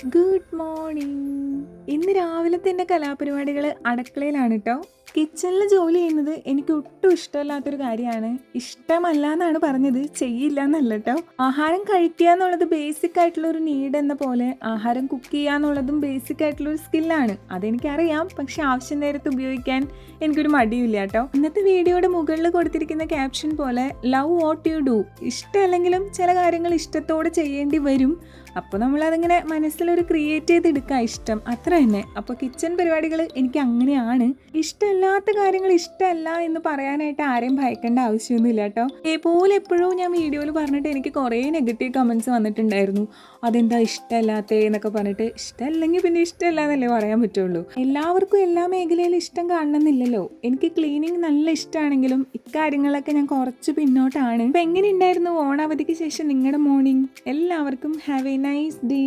Good morning. ഇന്ന് രാവിലത്തെ എൻ്റെ കലാപരിപാടികൾ അടുക്കളയിലാണ് കേട്ടോ. കിച്ചണിൽ ജോലി ചെയ്യുന്നത് എനിക്ക് ഒട്ടും ഇഷ്ടമല്ലാത്തൊരു കാര്യമാണ്. ഇഷ്ടമല്ല എന്നാണ് പറഞ്ഞത്, ചെയ്യില്ല എന്നല്ല കേട്ടോ. ആഹാരം കഴിക്കുക എന്നുള്ളത് ബേസിക് ആയിട്ടുള്ള ഒരു നീഡ് എന്ന പോലെ ആഹാരം കുക്ക് ചെയ്യുക എന്നുള്ളതും ബേസിക് ആയിട്ടുള്ള ഒരു സ്കില്ലാണ്. അതെനിക്കറിയാം, പക്ഷെ ആവശ്യം നേരത്ത് ഉപയോഗിക്കാൻ എനിക്കൊരു മടിയില്ല കേട്ടോ. ഇന്നത്തെ വീഡിയോയുടെ മുകളിൽ കൊടുത്തിരിക്കുന്ന ക്യാപ്ഷൻ പോലെ ലവ് വാട്ട് യു ഡു. ഇഷ്ടമല്ലെങ്കിലും ചില കാര്യങ്ങൾ ഇഷ്ടത്തോടെ ചെയ്യേണ്ടി വരും. അപ്പോൾ നമ്മളതിങ്ങനെ മനസ്സിലൊരു ക്രിയേറ്റ് ചെയ്തെടുക്കുക, ഇഷ്ടം അത്ര തന്നെ. അപ്പോൾ കിച്ചൺ പരിപാടികൾ എനിക്ക് അങ്ങനെയാണ്. ഇഷ്ടമല്ലാത്ത കാര്യങ്ങൾ ഇഷ്ടമല്ല എന്ന് പറയാനായിട്ട് ആരെയും ഭയക്കേണ്ട ആവശ്യമൊന്നുമില്ല കേട്ടോ. പോലെ എപ്പോഴും ഞാൻ വീഡിയോയിൽ പറഞ്ഞിട്ട് എനിക്ക് കുറേ നെഗറ്റീവ് കമൻറ്റ്സ് വന്നിട്ടുണ്ടായിരുന്നു. അതെന്താ ഇഷ്ടമല്ലാത്തേ എന്നൊക്കെ പറഞ്ഞിട്ട്. ഇഷ്ടമല്ലെങ്കിൽ പിന്നെ ഇഷ്ടമല്ല എന്നല്ലേ പറയാൻ പറ്റുള്ളൂ. എല്ലാവർക്കും എല്ലാ മേഖലയിലും ഇഷ്ടം കാണണമെന്നില്ലല്ലോ. എനിക്ക് ക്ലീനിങ് നല്ല ഇഷ്ടമാണെങ്കിലും ഇക്കാര്യങ്ങളൊക്കെ ഞാൻ കുറച്ച് പിന്നോട്ടാണ്. അപ്പം എങ്ങനെ ഉണ്ടായിരുന്നു ഓണാവധിക്ക് ശേഷം നിങ്ങളുടെ മോർണിംഗ്? എല്ലാവർക്കും ഹാവ് എ നൈസ് ഡേ.